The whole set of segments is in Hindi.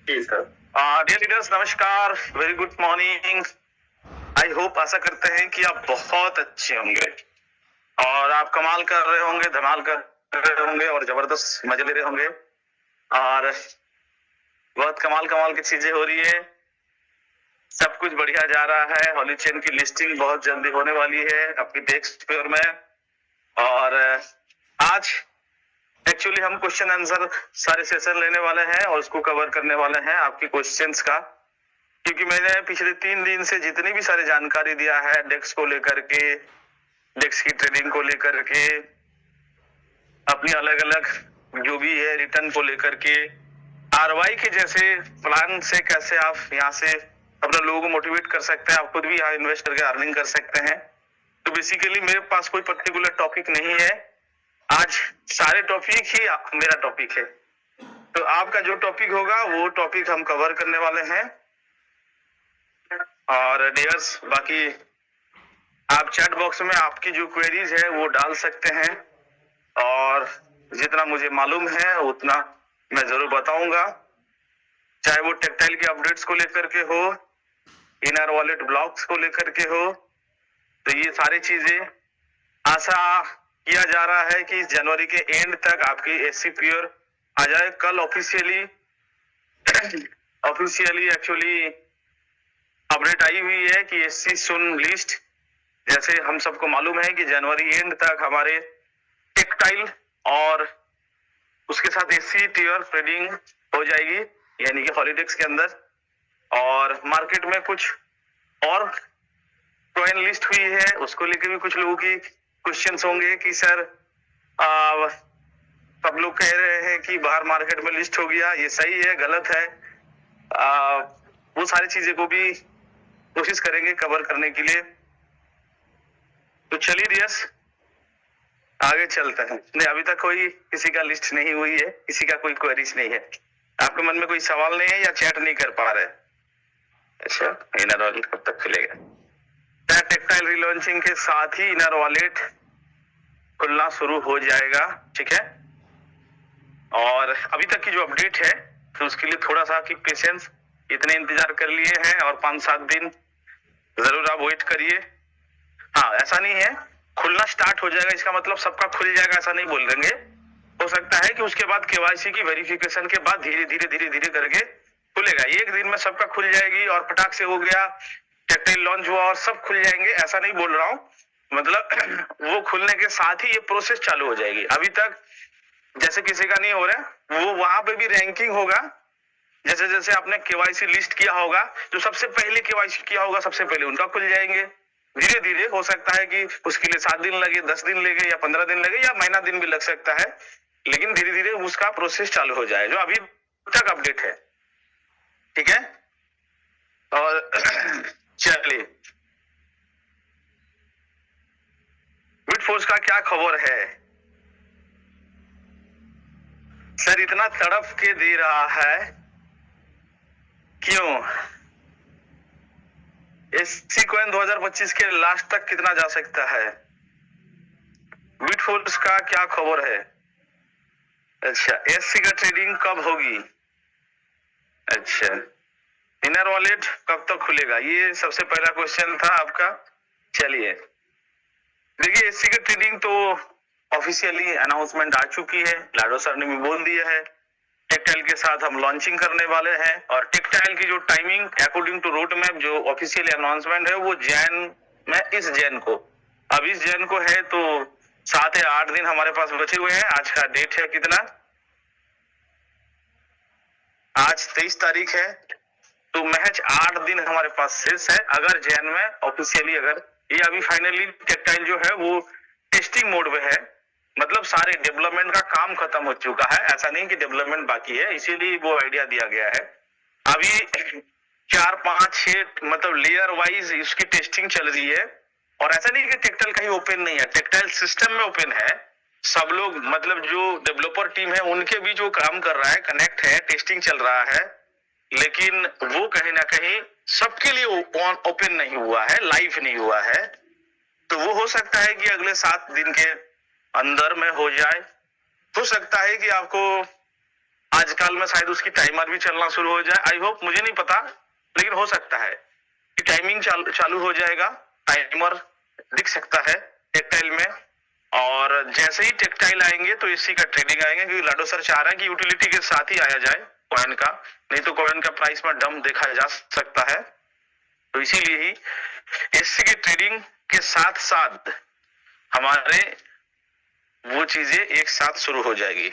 जी सर। डियर लीडर्स, नमस्कार, very good morning. I hope, आशा करते हैं कि आप बहुत अच्छे होंगे और आप कमाल कर रहे होंगे, धमाल कर रहे होंगे और जबरदस्त मजे ले रहे होंगे और बहुत कमाल कमाल की चीजें हो रही है। सब कुछ बढ़िया जा रहा है। होली चेन की लिस्टिंग बहुत जल्दी होने वाली है आपकी डेस्क पेयर में। और आज एक्चुअली हम क्वेश्चन आंसर सारे सेशन लेने वाले हैं और उसको कवर करने वाले हैं आपकी क्वेश्चंस का, क्योंकि मैंने पिछले 3 दिन से जितनी भी सारी जानकारी दिया है डेक्स को लेकर के, डेक्स की ट्रेडिंग को लेकर के, अपनी अलग अलग जो भी है रिटर्न को लेकर के, आरवाई के जैसे प्लान से कैसे आप यहाँ से अपने लोगों को मोटिवेट कर सकते हैं, आप खुद भी यहाँ इन्वेस्ट करके अर्निंग कर सकते हैं। तो बेसिकली मेरे पास कोई पर्टिकुलर टॉपिक नहीं है, आज सारे टॉपिक ही मेरा टॉपिक है। तो आपका जो टॉपिक होगा वो टॉपिक हम कवर करने वाले हैं। और डियर्स, बाकी आप चैट बॉक्स में आपकी जो क्वेरीज है वो डाल सकते हैं और जितना मुझे मालूम है उतना मैं जरूर बताऊंगा, चाहे वो टेक्टाइल के अपडेट्स को लेकर के हो, इनर वॉलेट ब्लॉक्स को लेकर के हो। तो ये सारी चीजें आशा किया जा रहा है कि जनवरी के एंड तक आपकी एससी प्योर आ जाए। कल ऑफिशियली एक्चुअली अपडेट आई हुई है कि एससी सुन लिस्ट, जैसे हम सबको मालूम है कि जनवरी एंड तक हमारे टेक्टाइल और उसके साथ एससी टियर ट्रेडिंग हो जाएगी, यानी कि हॉलीडेक्स के अंदर। और मार्केट में कुछ और कॉइन लिस्ट हुई है, उसको लेकर भी कुछ लोगों की क्वेश्चंस होंगे कि सर सब लोग कह रहे हैं कि बाहर मार्केट में लिस्ट हो गया, ये सही है गलत है? वो सारी चीजें को भी कोशिश करेंगे कवर करने के लिए। तो चलिए डियर्स, आगे चलते हैं। नहीं, अभी तक कोई किसी का लिस्ट नहीं हुई है, किसी का कोई क्वेरीज नहीं है। आपके मन में कोई सवाल नहीं है या चैट नहीं कर पा रहे? अच्छा, इनर वॉलेट कब तक खुलेगा? टेक्टाइल रिलॉन्चिंग के साथ ही इनर वॉलेट खुलना शुरू हो जाएगा, ठीक है। और अभी तक की जो अपडेट है तो उसके लिए थोड़ा सा की पेशेंस, इतने इंतजार कर लिए हैं और 5-7 दिन जरूर आप वेट करिए। हाँ, ऐसा नहीं है खुलना स्टार्ट हो जाएगा इसका मतलब सबका खुल जाएगा, ऐसा नहीं बोल देंगे। हो सकता है कि उसके बाद केवाईसी की वेरिफिकेशन के बाद धीरे धीरे करके खुलेगा। एक दिन में सबका खुल जाएगी और फटाक से हो गया, टेक्टाइल लॉन्च हुआ और सब खुल जाएंगे, ऐसा नहीं बोल रहा हूँ। मतलब वो खुलने के साथ ही ये प्रोसेस चालू हो जाएगी। अभी तक जैसे किसी का नहीं हो रहा है, वो वहां पे भी रैंकिंग होगा। जैसे जैसे आपने केवाईसी लिस्ट किया होगा, जो सबसे पहले केवाईसी किया होगा सबसे पहले उनका खुल जाएंगे। धीरे धीरे हो सकता है कि उसके लिए 7 दिन लगे, 10 दिन लगे या 15 दिन लगे या महीना दिन भी लग सकता है, लेकिन धीरे धीरे उसका प्रोसेस चालू हो जाए, जो अभी तक अपडेट है, ठीक है। और चलिए, बिटफोर्स का क्या खबर है? सर इतना तड़प के दे रहा है, क्यों? एससी कॉइन 2025 के लास्ट तक कितना जा सकता है? बिटफोर्स का क्या खबर है? अच्छा, एससी का ट्रेडिंग कब होगी? अच्छा, इनर वॉलेट कब तक खुलेगा? ये सबसे पहला क्वेश्चन था आपका। चलिए देखिए, एससी का ट्रेडिंग तो ऑफिशियली अनाउंसमेंट आ चुकी है, लाडो सर ने भी बोल दिया है। टेक्टाइल के साथ हम लॉन्चिंग करने वाले हैं और टेक्टाइल की जो timing according to road map जो ऑफिशियली अनाउंसमेंट है वो जैन में, इस जैन को, अब इस जैन को है तो 7 या 8 दिन हमारे पास बचे हुए हैं। आज का डेट है कितना? आज 23 तारीख है, तो महज 8 दिन हमारे पास शेष है। अगर जैन में ऑफिशियली, अगर ये अभी फाइनली टेक्टाइल जो है वो टेस्टिंग मोड में है, मतलब सारे डेवलपमेंट का काम खत्म हो चुका है, ऐसा नहीं कि डेवलपमेंट बाकी है, इसीलिए वो आइडिया दिया गया है। अभी 4, 5, 6 मतलब लेयर वाइज इसकी टेस्टिंग चल रही है। और ऐसा नहीं कि टेक्टाइल कहीं ओपन नहीं है, टेक्टाइल सिस्टम में ओपन है। सब लोग, मतलब जो डेवलपर टीम है उनके भी जो काम कर रहा है, कनेक्ट है, टेस्टिंग चल रहा है, लेकिन वो कहीं ना कहीं सबके लिए ओपन नहीं हुआ है, लाइव नहीं हुआ है। तो वो हो सकता है कि अगले 7 दिन के अंदर में हो जाए। हो सकता है कि आपको आजकल में शायद उसकी टाइमर भी चलना शुरू हो जाए, आई होप, मुझे नहीं पता, लेकिन हो सकता है कि टाइमिंग चालू हो जाएगा, टाइमर दिख सकता है टेक्टाइल में। और जैसे ही टेक्टाइल आएंगे तो एससी का ट्रेडिंग आएंगे, क्योंकि लाडो सर चाह रहा है कि यूटिलिटी के साथ ही आया जाए कॉइन का, नहीं तो कॉइन का प्राइस में डंप देखा जा सकता है। तो इसीलिए ही एससी की ट्रेडिंग के साथ साथ हमारे वो चीजें एक साथ शुरू हो जाएगी।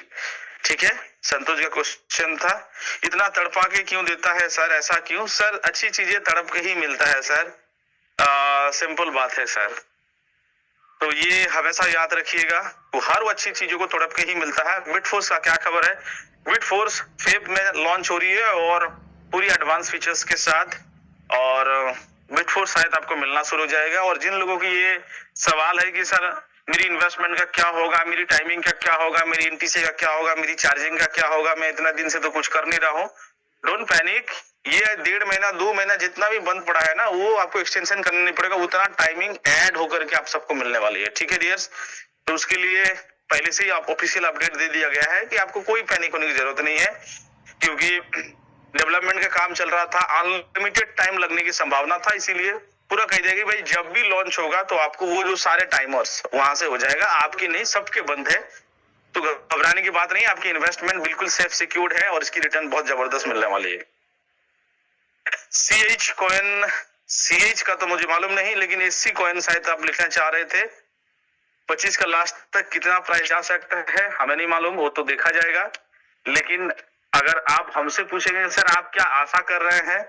ठीक है, संतोष का क्वेश्चन था, इतना तड़पा के क्यों देता है सर, ऐसा क्यों सर? अच्छी चीजें तड़प के ही मिलता है सर, सिंपल बात है सर। तो ये हमेशा याद रखिएगा, वो हर अच्छी चीजों को तड़प के ही मिलता है। बिटफोर्स का क्या खबर है? बिटफोर्स फेब में लॉन्च हो रही है और पूरी एडवांस फीचर्स के साथ, और बिटफोर्स शायद आपको मिलना शुरू हो जाएगा। और जिन लोगों की ये सवाल है कि सर मेरी इन्वेस्टमेंट का क्या होगा, मेरी टाइमिंग का क्या होगा, मेरी एनटीसी का क्या होगा, मेरी चार्जिंग का क्या होगा, मैं इतना दिन से तो कुछ कर नहीं रहा हूँ, डोंट पैनिक। ये 1.5 महीना 2 महीना जितना भी बंद पड़ा है ना, वो आपको एक्सटेंशन करना नहीं पड़ेगा, उतना टाइमिंग ऐड होकर के आप सबको मिलने वाली है। ठीक है डियर्स, तो उसके लिए पहले से ही आप ऑफिशियल अपडेट दे दिया गया है कि आपको कोई पैनिक होने की जरूरत नहीं है, क्योंकि डेवलपमेंट का काम चल रहा था, अनलिमिटेड टाइम लगने की संभावना था, इसीलिए पूरा कह दिया कि भाई जब भी लॉन्च होगा तो आपको वो जो सारे टाइमर्स वहां से हो जाएगा, आपकी नहीं सबके बंद है, तो घबराने की बात नहीं, आपकी इन्वेस्टमेंट बिल्कुल सेफ सिक्योर्ड है और इसकी रिटर्न बहुत जबरदस्त मिलने वाली है। CH कॉइन, CH का तो मुझे मालूम नहीं, लेकिन SC कॉइन शायद आप लिखना चाह रहे थे। 25 का लास्ट तक कितना प्राइस जा सकता है हमें नहीं मालूम, वो तो देखा जाएगा। लेकिन अगर आप हमसे पूछेंगे सर आप क्या आशा कर रहे हैं,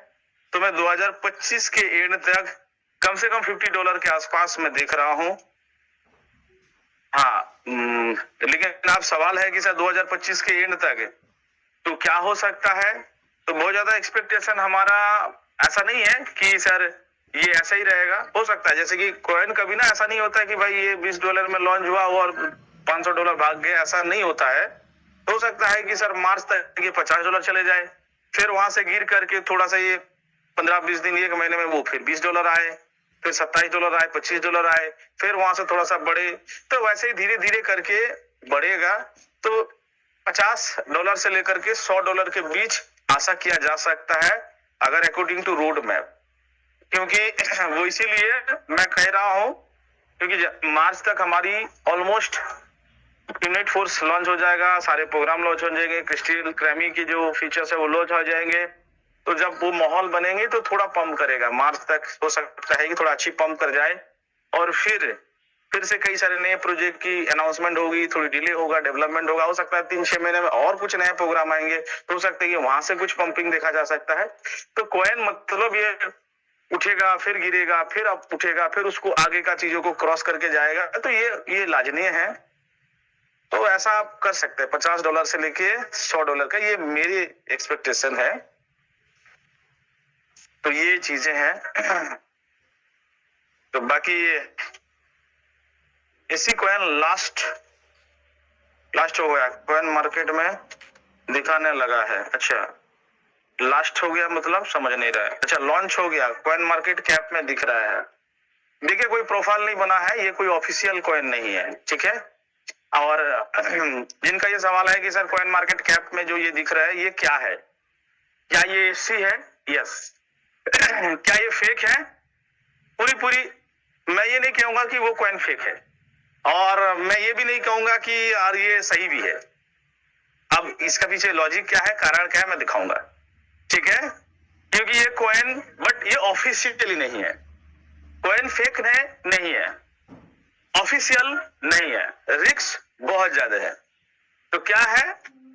तो मैं 2025 के एंड तक कम से कम $50 के आसपास में देख रहा हूं। हाँ, लेकिन आप सवाल है कि सर 2025 के एंड तक तो क्या हो सकता है, तो बहुत ज्यादा एक्सपेक्टेशन हमारा ऐसा नहीं है कि सर ये ऐसा ही रहेगा। हो सकता है, जैसे कि कॉइन कभी ना ऐसा नहीं होता है कि भाई ये $20 में लॉन्च हुआ और $500 भाग गए, ऐसा नहीं होता है। हो सकता है कि सर मार्च तक ये $50 चले जाए, फिर वहां से गिर करके थोड़ा सा ये 15-20 दिन 1 महीने में वो फिर $20 आए, फिर $27 आए, $25 आए, फिर वहां से थोड़ा सा बढ़े, तो वैसे ही धीरे धीरे करके बढ़ेगा। तो $50 से लेकर के $100 के बीच आशा किया जा सकता है, अगर अकॉर्डिंग टू रोड मैप। क्योंकि वो इसीलिए मैं कह रहा हूं क्योंकि मार्च तक हमारी ऑलमोस्ट यूनिट फोर्स लॉन्च हो जाएगा, सारे प्रोग्राम लॉन्च हो जाएंगे, क्रिस्टल क्रैमी की जो फीचर्स है वो लॉन्च हो जाएंगे। तो जब वो माहौल बनेंगे तो थोड़ा पंप करेगा, मार्च तक हो सकता है कि थोड़ा अच्छी पंप कर जाए, और फिर से कई सारे नए प्रोजेक्ट की अनाउंसमेंट होगी, थोड़ी डिले होगा, डेवलपमेंट होगा, हो सकता है 3-6 महीने में और कुछ नए प्रोग्राम आएंगे, तो हो सकता है कि वहां से कुछ पंपिंग देखा जा सकता है। तो कॉइन मतलब ये उठेगा फिर गिरेगा, फिर अब उठेगा, फिर उसको आगे का चीजों को क्रॉस करके जाएगा, तो ये लाजनीय है। तो ऐसा आप कर सकते हैं, $50 से लेके $100 का, ये मेरी एक्सपेक्टेशन है। तो ये चीजें हैं। तो बाकी इसी कॉइन लास्ट हो गया, कॉइन मार्केट में दिखाने लगा है। अच्छा, लास्ट हो गया मतलब समझ नहीं रहा है। अच्छा, लॉन्च हो गया, कॉइन मार्केट कैप में दिख रहा है। देखिए कोई प्रोफाइल नहीं बना है, ये कोई ऑफिशियल कॉइन नहीं है, ठीक है। और जिनका ये सवाल है कि सर कॉइन मार्केट कैप में जो ये दिख रहा है ये क्या है, क्या ये एससी है? यस। क्या ये फेक है? पूरी मैं ये नहीं कहूंगा कि वो कॉइन फेक है, और मैं ये भी नहीं कहूंगा कि यार ये सही भी है। अब इसका पीछे लॉजिक क्या है, कारण क्या है, मैं दिखाऊंगा, ठीक है। क्योंकि ये कॉइन, बट ये ऑफिशियली नहीं है, कॉइन फेक नहीं है, ऑफिशियल नहीं है, रिस्क बहुत ज्यादा है। तो क्या है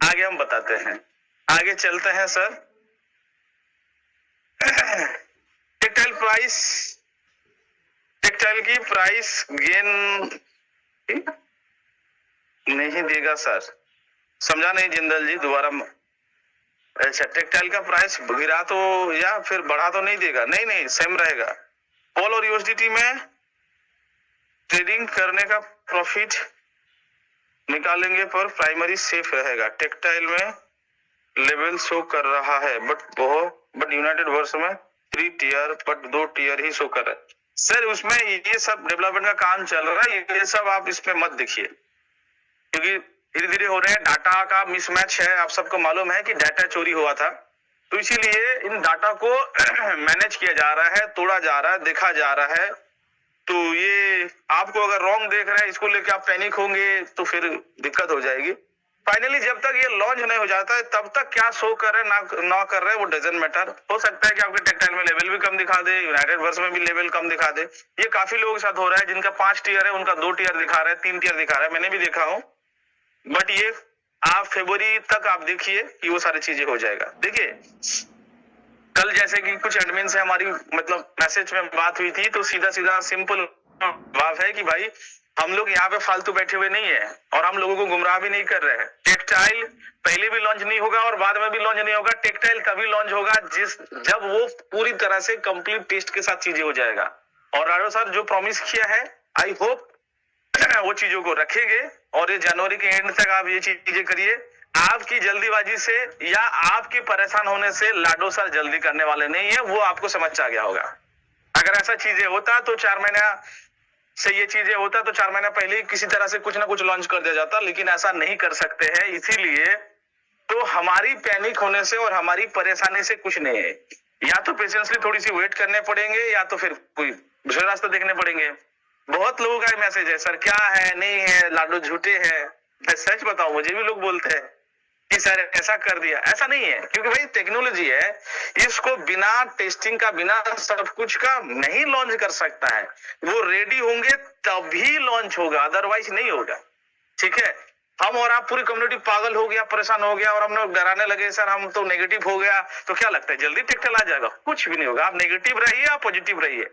आगे हम बताते हैं, आगे चलते हैं सर। टेक्टाइल की प्राइस गेन नहीं देगा सर, समझा नहीं जिंदल जी, दोबारा। अच्छा, टेक्टाइल का प्राइस गिरा तो या फिर बढ़ा तो नहीं देगा? नहीं, सेम रहेगा। पॉल और यूएसडीटी में ट्रेडिंग करने का प्रॉफिट निकालेंगे पर प्राइमरी सेफ रहेगा। टेक्टाइल में लेवल शो कर रहा है, बट यूनाइटेड वर्स में 3 टियर बट 2 टियर ही शो कर रहा है। सर उसमें ये सब डेवलपमेंट का काम चल रहा है, ये सब आप इसमें मत देखिए, क्योंकि धीरे धीरे हो रहे हैं। डाटा का मिसमैच है, आप सबको मालूम है कि डाटा चोरी हुआ था, तो इसीलिए इन डाटा को मैनेज किया जा रहा है, तोड़ा जा रहा है, देखा जा रहा है। तो ये आपको अगर रॉन्ग देख रहे हैं, इसको लेके आप पैनिक होंगे तो फिर दिक्कत हो जाएगी। फाइनली जब तक ये लॉन्च नहीं हो जाता है तब तक क्या शो कर रहे हैं ना कर रहे हैं वो डजंट मैटर। हो सकता है कि आपके टेक्टाइल में लेवल भी कम दिखा दे, यूनाइटेड वर्स में भी लेवल कम दिखा दे। ये काफी लोगों के साथ हो रहा है, जिनका 5 टियर है उनका 2 टियर दिखा रहा है, 3 टियर दिखा रहा है, मैंने भी देखा हूँ। बट ये आप फरवरी तक आप देखिए कि वो सारी चीजें हो जाएगा। देखिए कल जैसे कि कुछ एडमिन से हमारी मतलब मैसेज में बात हुई थी, तो सीधा सीधा सिंपल बात है कि भाई हम लोग यहाँ पे फालतू बैठे हुए नहीं है और हम लोगों को गुमराह भी नहीं कर रहे हैं। टेक्टाइल पहले भी लॉन्च नहीं होगा और बाद में भी लॉन्च नहीं होगा। टेक्टाइल तभी लॉन्च होगा जब वो पूरी तरह से कंप्लीट टेस्ट के साथ चीजें हो जाएगा। और राडो सर जो प्रॉमिस किया है, आई होप वो चीजों को रखेंगे और ये जनवरी के एंड तक आप ये चीजें करिए। आपकी जल्दीबाजी से या आपके परेशान होने से लाडो सर जल्दी करने वाले नहीं है, वो आपको समझ आ गया होगा। अगर ऐसा चीजें होता तो 4 महीना से ये चीजें होता तो 4 महीना पहले ही किसी तरह से कुछ ना कुछ लॉन्च कर दिया जाता, लेकिन ऐसा नहीं कर सकते हैं। इसीलिए तो हमारी पैनिक होने से और हमारी परेशानी से कुछ नहीं है। या तो पेशेंसली थोड़ी सी वेट करने पड़ेंगे या तो फिर कोई दूसरे रास्ते देखने पड़ेंगे। बहुत लोगों का मैसेज है, सर क्या है नहीं है, लाडो झूठे हैं। मैं सच बताऊं, मुझे भी लोग बोलते हैं कि सर ऐसा कर दिया। ऐसा नहीं है, क्योंकि भाई टेक्नोलॉजी है, इसको बिना टेस्टिंग का बिना सब कुछ का नहीं लॉन्च कर सकता है। वो रेडी होंगे तभी लॉन्च होगा, अदरवाइज नहीं होगा। ठीक है, हम और आप पूरी कम्युनिटी पागल हो गया, परेशान हो गया और हम लोग डराने लगे, सर हम तो नेगेटिव हो गया, तो क्या लगता है जल्दी टेक्टाइल आ जाएगा? कुछ भी नहीं होगा। आप नेगेटिव रहिए, आप पॉजिटिव रहिए।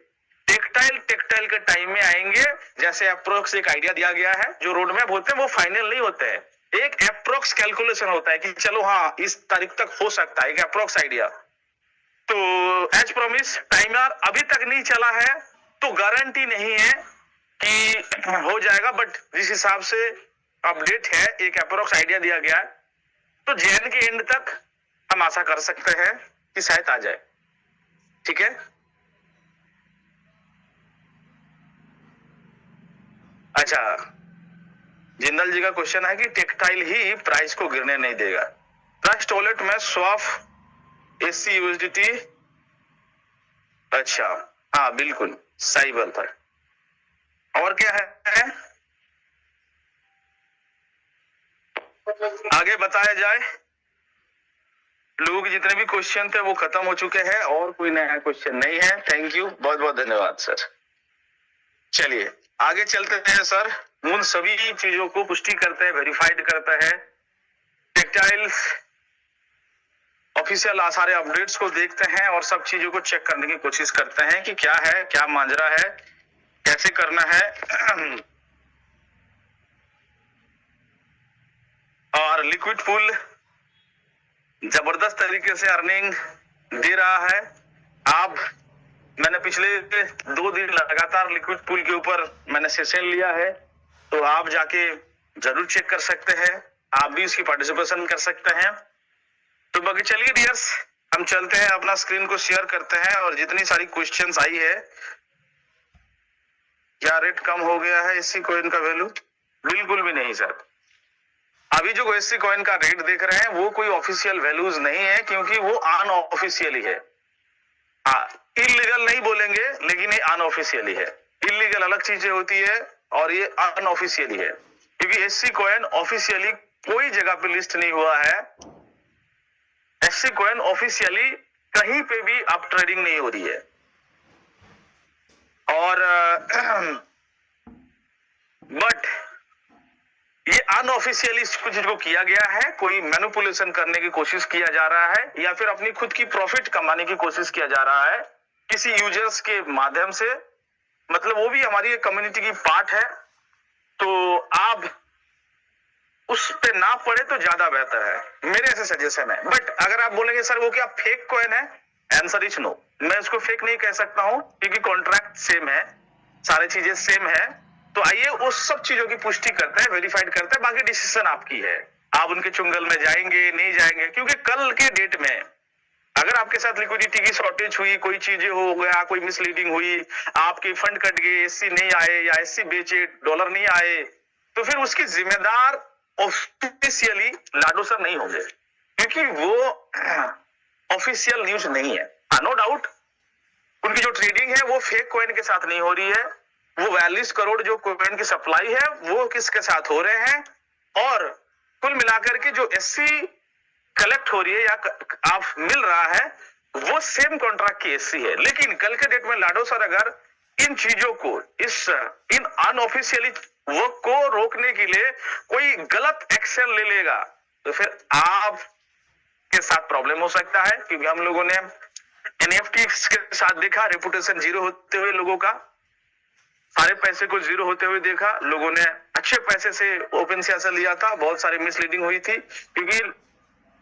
टेक्टाइल के टाइम में आएंगे। जैसे अप्रोक्स एक आइडिया दिया गया है, जो रोड मैप होते हैं वो फाइनल नहीं होते हैं, एक अप्रोक्स कैलकुलेशन होता है कि चलो हाँ इस तारीख तक हो सकता है, एक अप्रोक्स आइडिया। तो एज प्रॉमिस टाइमर अभी तक नहीं चला है तो गारंटी नहीं है कि हो जाएगा, बट जिस हिसाब से अपडेट है, एक अप्रोक्स आइडिया दिया गया है, तो जैन के एंड तक हम आशा कर सकते हैं कि शायद आ जाए। ठीक है, अच्छा जिंदल जी का क्वेश्चन है कि टेक्टाइल ही प्राइस को गिरने नहीं देगा। ट्रस्ट वॉलेट में स्वैप एससी यूएसडीटी, अच्छा हाँ बिल्कुल सही बोलता है। और क्या है आगे बताया जाए? लोगों के जितने भी क्वेश्चन थे वो खत्म हो चुके हैं और कोई नया क्वेश्चन नहीं है। थैंक यू, बहुत बहुत धन्यवाद सर। चलिए आगे चलते हैं सर। उन सभी चीजों को पुष्टि करते हैं, वेरीफाइड करता है। टेक्टाइल्स ऑफिशियल सारे अपडेट्स को देखते हैं और सब चीजों को चेक करने की कोशिश करते हैं कि क्या है, क्या माजरा है, कैसे करना है। और लिक्विड पूल जबरदस्त तरीके से अर्निंग दे रहा है। आप मैंने पिछले 2 दिन लगातार लिक्विड पूल के ऊपर मैंने सेशन लिया है, तो आप जाके जरूर चेक कर सकते हैं, आप भी इसकी पार्टिसिपेशन कर सकते हैं। तो बाकी चलिए डियर्स, हम चलते हैं, अपना स्क्रीन को शेयर करते हैं। और जितनी सारी क्वेश्चंस आई है, क्या रेट कम हो गया है एससी कॉइन का वैल्यू? बिल्कुल भी नहीं सर। अभी जो एससी कॉइन का रेट देख रहे हैं वो कोई ऑफिशियल वैल्यूज नहीं है, क्योंकि वो अनऑफिशियल ही है। इलीगल नहीं बोलेंगे, लेकिन ये अनऑफिशियल ही है। इलीगल अलग चीजें होती है और ये अनऑफिशियल ही है, क्योंकि एससी कॉइन ऑफिशियली कोई जगह पे लिस्ट नहीं हुआ है। एससी कॉइन ऑफिशियली कहीं पे भी अप ट्रेडिंग नहीं हो रही है। और बट ये अनऑफिशियली कुछ को किया गया है, कोई मैनिपुलेशन करने की कोशिश किया जा रहा है या फिर अपनी खुद की प्रॉफिट कमाने की कोशिश किया जा रहा है किसी यूजर्स के माध्यम से। मतलब वो भी हमारी कम्युनिटी की पार्ट है, तो आप उस पे ना पड़े तो ज्यादा बेहतर है, मेरे ऐसे सजेशन है। बट अगर आप बोलेंगे सर वो क्या फेक कॉइन है, आंसर इज नो। मैं इसको फेक नहीं कह सकता हूं, क्योंकि कॉन्ट्रैक्ट सेम है, सारी चीजें सेम है। तो आइए उस सब चीजों की पुष्टि करते हैं, वेरीफाइड करते हैं, बाकी डिसीजन आपकी है। आप उनके चुंगल में जाएंगे नहीं जाएंगे, क्योंकि कल के डेट में अगर आपके साथ लिक्विडिटी की शॉर्टेज हुई, कोई चीजें हो गया, कोई मिसलीडिंग हुई, आपके फंड कट गए, एससी नहीं आए या एससी बेचे, डॉलर नहीं आए, तो फिर उसकी जिम्मेदार ऑफिशियली लाडो सर नहीं होंगे, क्योंकि वो ऑफिशियल न्यूज नहीं है। नो डाउट उनकी जो ट्रेडिंग है वो फेक कॉइन के साथ नहीं हो रही है, वो 42 करोड़ जो कॉइन की सप्लाई है वो किसके साथ हो रहे हैं, और कुल मिलाकर के जो एससी कलेक्ट हो रही है या आप मिल रहा है वो सेम कॉन्ट्रैक्ट की एससी है। लेकिन कल के डेट में लाडो सर अगर इन चीजों को, इन अनऑफिशियली वर्क को रोकने के लिए कोई गलत एक्शन ले लेगा तो फिर आप के साथ प्रॉब्लम हो सकता है, क्योंकि हम लोगों ने एनएफटी के साथ देखा रेपुटेशन जीरो होते हुए, लोगों का सारे पैसे को जीरो होते हुए देखा, लोगों ने अच्छे पैसे से ओपन से लिया था, बहुत सारी मिसलीडिंग हुई थी, क्योंकि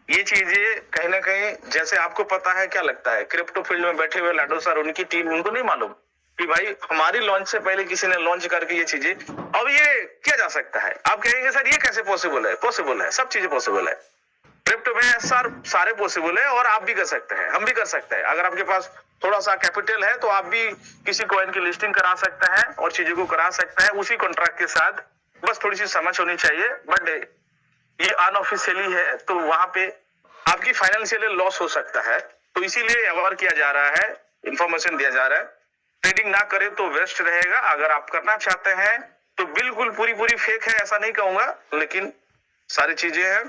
ये चीजें कहीं ना कहीं, जैसे आपको पता है क्या लगता है क्रिप्टो फील्ड में बैठे हुए लाडो सर, उनकी टीम, उनको नहीं मालूम कि भाई हमारी लॉन्च से पहले किसी ने लॉन्च करके ये चीजें, अब ये किया जा सकता है। आप कहेंगे सर ये कैसे पॉसिबल है? पॉसिबल है, सब चीजें पॉसिबल है क्रिप्टो में सर, सारे पॉसिबल है, और आप भी कर सकते हैं, हम भी कर सकते हैं। अगर आपके पास थोड़ा सा कैपिटल है तो आप भी किसी कॉइन की लिस्टिंग करा सकते हैं और चीजों को करा सकते हैं उसी कॉन्ट्रैक्ट के साथ, बस थोड़ी सी समझ होनी चाहिए। बट ये अनऑफिशियली है तो वहां पे आपकी फाइनेंशियल लॉस हो सकता है, तो इसीलिए अवेयर किया जा रहा है, इंफॉर्मेशन दिया जा रहा है। ट्रेडिंग ना करे तो वेस्ट रहेगा, अगर आप करना चाहते हैं तो बिल्कुल पूरी पूरी फेक है ऐसा नहीं कहूंगा, लेकिन सारी चीजें हैं।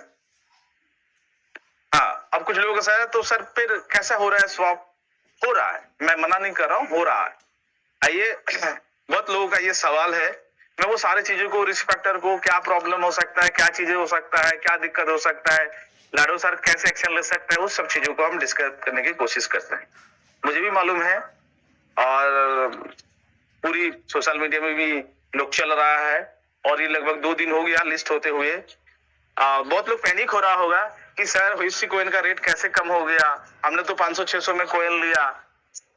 हाँ, अब कुछ लोगों का सर तो सर फिर कैसा हो रहा है स्वैप? हो रहा है, मैं मना नहीं कर रहा हूं, हो रहा है। आइए बहुत लोगों का ये सवाल है, मैं वो सारी चीजों को, रिस्पेक्टर को क्या प्रॉब्लम हो सकता है, क्या चीजें हो सकता है, क्या दिक्कत हो सकता है, लाडो सर कैसे एक्शन ले सकते हैं, उस सब चीजों को हम डिस्कस करने की कोशिश करते हैं। मुझे भी मालूम है और पूरी सोशल मीडिया में भी लोग चल रहा है, और ये लगभग 2 दिन हो गया लिस्ट होते हुए। बहुत लोग पैनिक हो रहा होगा कि सर इसी कॉइन का रेट कैसे कम हो गया, हमने तो 500-600 में कॉइन लिया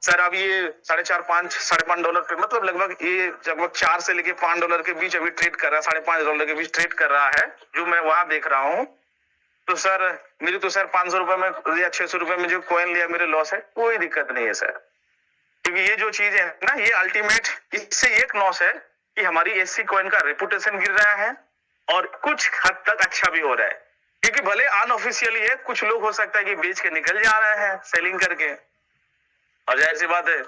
सर, अब ये $5.5 पे, मतलब लगभग ये लगभग 4 से लेके $5 के बीच अभी ट्रेड कर रहा है, $5.5 के बीच ट्रेड कर रहा है, जो मैं वहां देख रहा हूँ। तो सर मेरी तो सर 500 रुपए में या 600 रुपए में जो कॉइन लिया मेरे लॉस है, कोई दिक्कत नहीं है सर, क्योंकि ये जो चीज है ना, ये अल्टीमेट इससे एक लॉस है कि हमारी एससी कॉइन का रेपुटेशन गिर रहा है और कुछ हद तक अच्छा भी हो रहा है, क्योंकि भले अनऑफिशियली है, कुछ लोग हो सकता है कि बेच के निकल जा रहे हैं सेलिंग करके, और जाहिर सी बात है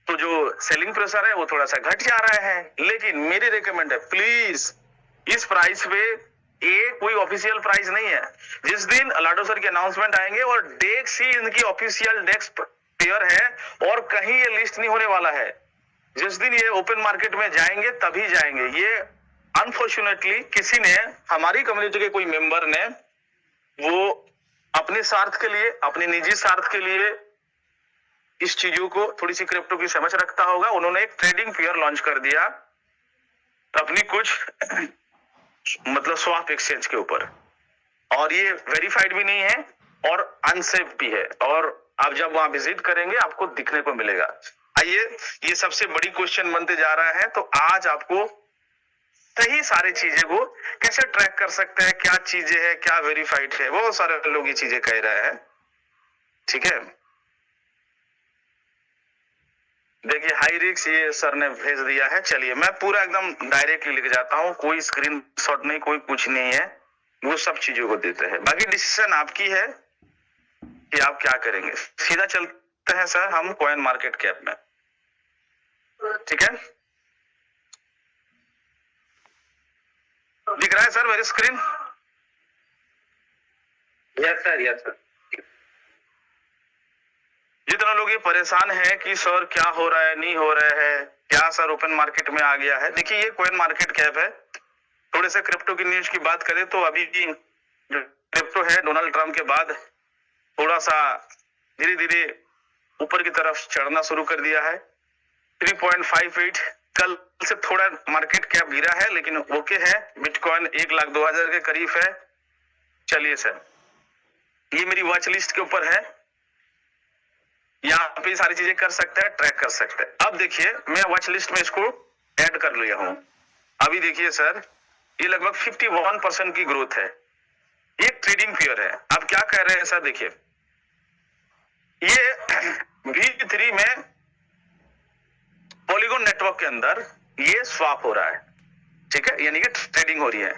तो जो सेलिंग प्रेशर है वो थोड़ा सा घट जा रहा है। लेकिन मेरी रिकमेंड है प्लीज इस प्राइस पे, ये कोई ऑफिशियल प्राइस नहीं है। जिस दिन लाडो सर के अनाउंसमेंट आएंगे और डेक्स ही इनकी ऑफिशियल डेक्स पेयर है और कहीं ये लिस्ट नहीं होने वाला है, जिस दिन ये ओपन मार्केट में जाएंगे तभी जाएंगे। ये अनफॉर्चुनेटली किसी ने, हमारी कम्युनिटी के कोई मेंबर ने, वो अपने स्वार्थ के लिए, अपने निजी स्वार्थ के लिए इस चीजों को, थोड़ी सी क्रिप्टो की समझ रखता होगा, उन्होंने एक ट्रेडिंग पेयर लॉन्च कर दिया अपनी कुछ मतलब स्वैप एक्सचेंज के ऊपर, और ये वेरीफाइड भी नहीं है और अनसेफ भी है, और आप जब वहां विजिट करेंगे आपको दिखने को मिलेगा। आइए, ये सबसे बड़ी क्वेश्चन बनते जा रहा है, तो आज आपको सही सारी चीजें को कैसे ट्रैक कर सकते हैं, क्या चीजें है, क्या वेरीफाइड है, बहुत सारे लोग ये चीजें कह रहे हैं। ठीक है, देखिए हाई रिस्क ये सर ने भेज दिया है। चलिए मैं पूरा एकदम डायरेक्टली लिख जाता हूँ, कोई स्क्रीनशॉट नहीं, कोई कुछ नहीं है, वो सब चीजों को देते हैं। बाकी डिसीजन आपकी है कि आप क्या करेंगे। सीधा चलते हैं सर हम कॉइन मार्केट कैप में। ठीक है, दिख रहा है सर मेरी screen? Yes sir, yes sir. जितना लोग ये परेशान है कि सर क्या हो रहा है, नहीं हो रहा है, क्या सर ओपन मार्केट में आ गया है, देखिए ये कॉइन मार्केट कैप है। थोड़े से क्रिप्टो की न्यूज की बात करें तो अभी भी जो क्रिप्टो है डोनाल्ड ट्रंप के बाद थोड़ा सा धीरे धीरे ऊपर की तरफ चढ़ना शुरू कर दिया है। 3.58 कल से थोड़ा मार्केट कैप गिरा है, लेकिन ओके है। बिटकॉइन 1,02,000 के करीब है। चलिए सर, ये मेरी वॉच लिस्ट के ऊपर है, यहाँ पे सारी चीजें कर सकते हैं, ट्रैक कर सकते हैं। अब देखिए मैं वॉच लिस्ट में इसको ऐड कर लिया हूं। अभी देखिए सर, ये लगभग 51% की ग्रोथ है। ये ट्रेडिंग पेयर है। अब क्या कह रहे हैं सर, देखिए ये V3 में पॉलीगॉन नेटवर्क के अंदर ये स्वैप हो रहा है, ठीक है, यानी कि ट्रेडिंग हो रही है।